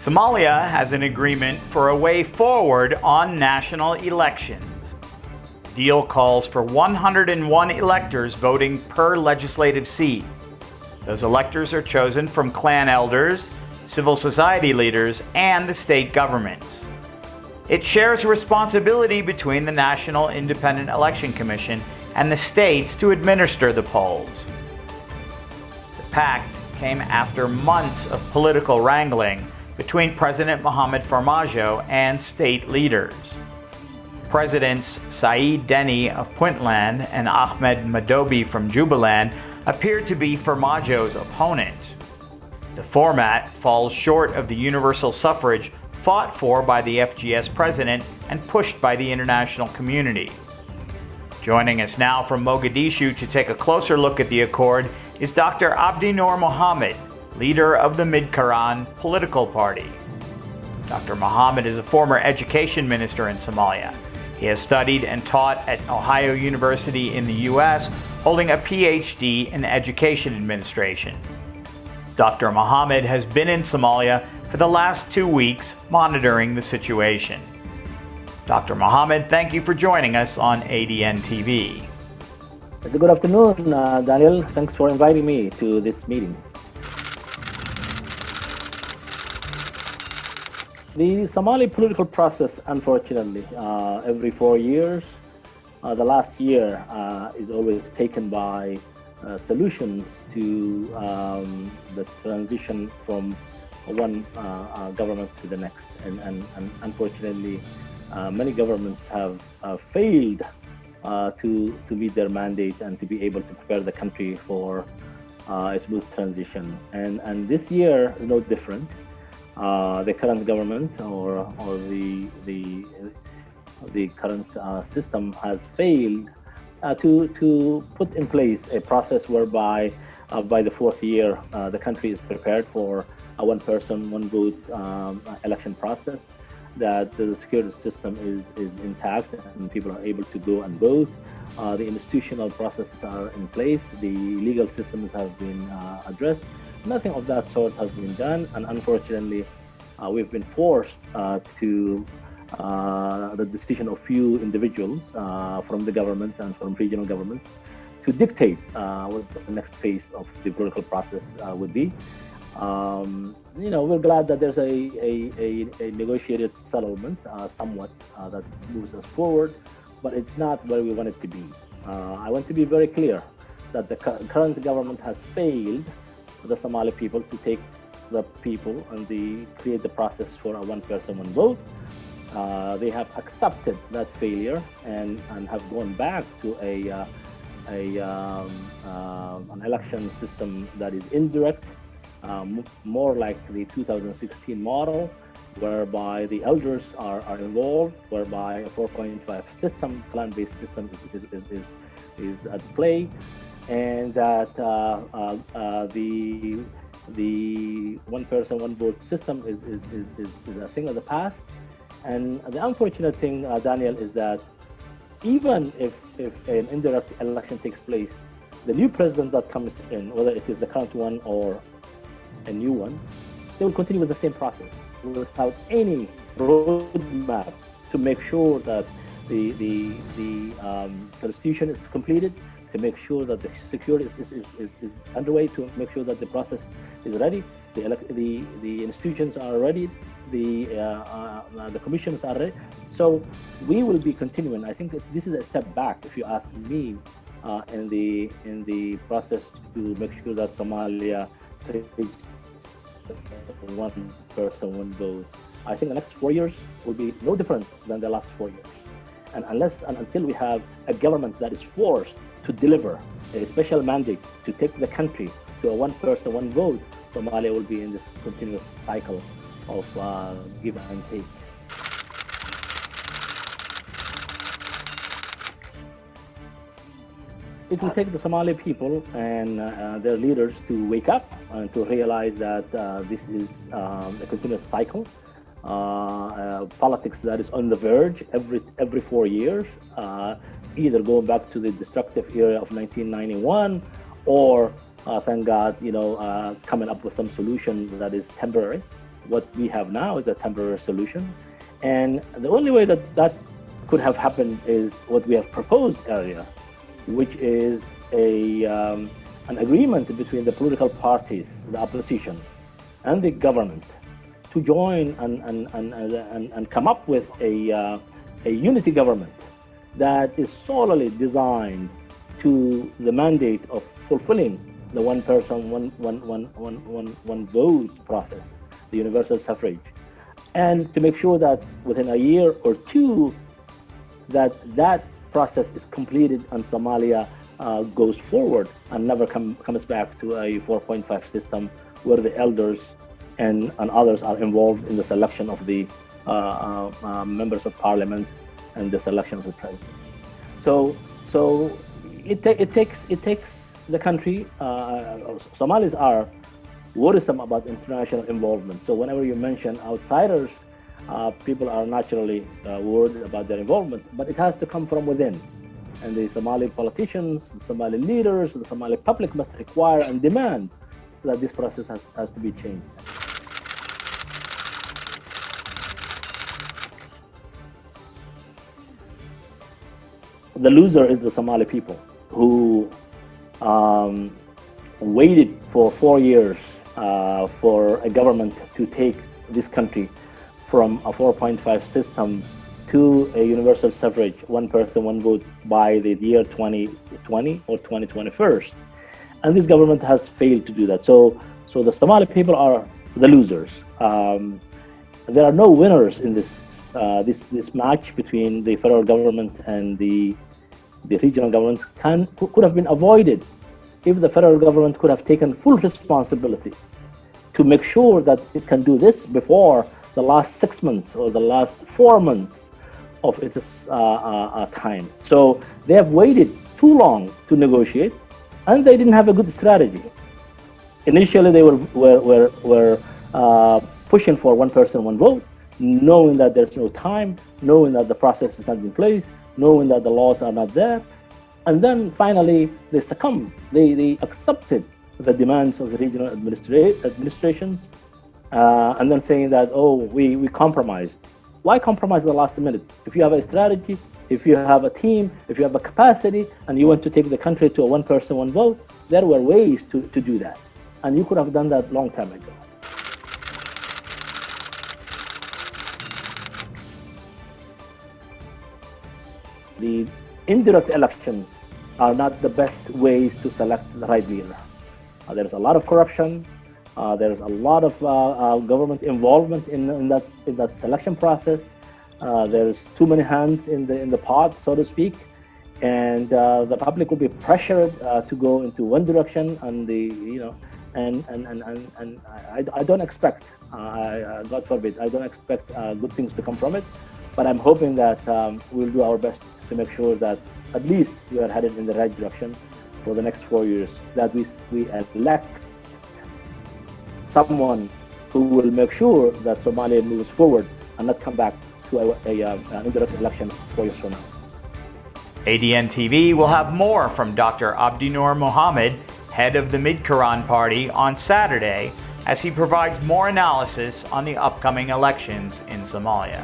Somalia has an agreement for a way forward on national elections. The deal calls for 101 electors voting per legislative seat. Those electors are chosen from clan elders, civil society leaders, and the state governments. It shares responsibility between the National Independent Election Commission and the states to administer the polls. The pact came after months of political wrangling between President Mohamed Farmajo and state leaders. Presidents Saeed Deni of Puntland and Ahmed Madobe from Jubaland appeared to be Farmajo's opponents. The format falls short of the universal suffrage fought for by the FGS president and pushed by the international community. Joining us now from Mogadishu to take a closer look at the accord is Dr. Abdi Noor Mohammed, leader of the Midqaran political party. Dr. Mohammed is a former education minister in Somalia. He has studied and taught at Ohio University in the U.S., holding a PhD in education administration. Dr. Mohammed has been in Somalia for the last 2 weeks monitoring the situation. Dr. Mohammed, thank you for joining us on ADN TV. It's a good afternoon, Daniel. Thanks for inviting me to this meeting. The Somali political process, unfortunately, every 4 years, the last year is always taken by solutions to the transition from one government to the next. And unfortunately, many governments have failed to meet their mandate and to be able to prepare the country for a smooth transition. And this year is no different. The current government or the current system has failed to put in place a process whereby by the 4th year the country is prepared for a one person, one vote election process, that the security system is intact and people are able to go and vote. The institutional processes are in place, the legal systems have been addressed. Nothing of that sort has been done, and unfortunately we've been forced to the decision of few individuals from the government and from regional governments to dictate what the next phase of the political process would be. We're glad that there's a negotiated settlement somewhat that moves us forward, but it's not where we want it to be. I want to be very clear that the current government has failed the Somali people to take the people and create the process for a one person, one vote. They have accepted that failure and have gone back to an election system that is indirect, more like the 2016 model, whereby the elders are involved, whereby a 4.5 system, clan-based system is at play, and that the one person, one vote system is a thing of the past. And the unfortunate thing, Daniel, is that even if an indirect election takes place, the new president that comes in, whether it is the current one or a new one, they will continue with the same process without any roadmap to make sure that the constitution is completed, to make sure that the security is underway, to make sure that the process is ready, the institutions are ready, the commissions are ready. So we will be continuing. I think this is a step back, if you ask me, in the process to make sure that Somalia takes one person, one vote. I think the next 4 years will be no different than the last 4 years. And unless and until we have a government that is forced to deliver a special mandate to take the country to a one person, one vote, Somalia will be in this continuous cycle of give and take. It will take the Somali people and their leaders to wake up and to realize that this is a continuous cycle. Politics that is on the verge every 4 years, either going back to the destructive era of 1991 or thank God, coming up with some solution that is temporary, what we have now is a temporary solution. And the only way that that could have happened is what we have proposed earlier, which is an agreement between the political parties, the opposition, and the government to join and come up with a unity government that is solely designed to the mandate of fulfilling the one person, one vote process, the universal suffrage, and to make sure that within a year or two that process is completed and Somalia goes forward and never comes back to a 4.5 system where the elders and others are involved in the selection of the members of parliament and the selection of the president. So it takes the country. Somalis are worrisome about international involvement. So whenever you mention outsiders, people are naturally worried about their involvement, but it has to come from within. And the Somali politicians, the Somali leaders, the Somali public must require and demand that this process has to be changed. The loser is the Somali people who waited for 4 years for a government to take this country from a 4.5 system to a universal suffrage, one person, one vote by the year 2020 or 2021. And this government has failed to do that. So the Somali people are the losers. There are no winners in this match between the federal government and the regional governments. Could have been avoided if the federal government could have taken full responsibility to make sure that it can do this before the last 6 months or the last 4 months of its time. So they have waited too long to negotiate, and they didn't have a good strategy. Initially, they were pushing for one person, one vote, knowing that there's no time, knowing that the process is not in place, knowing that the laws are not there. And then finally, they succumbed. They accepted the demands of the regional administrations, and then saying that, oh, we compromised. Why compromise at the last minute? If you have a strategy, if you have a team, if you have a capacity, and you want to take the country to a one person, one vote, there were ways to do that. And you could have done that long time ago. The indirect elections are not the best ways to select the right leader. There's a lot of corruption. There's a lot of government involvement in that selection process. There's too many hands in the pot, so to speak, and the public will be pressured to go into one direction, and I don't expect, God forbid, I don't expect good things to come from it. But I'm hoping that we'll do our best to make sure that at least we are headed in the right direction for the next 4 years, that we elect someone who will make sure that Somalia moves forward and not come back to indirect elections 4 years from now. ADN TV will have more from Dr. Abdinur Mohammed, head of the Midqaran party, on Saturday as he provides more analysis on the upcoming elections in Somalia.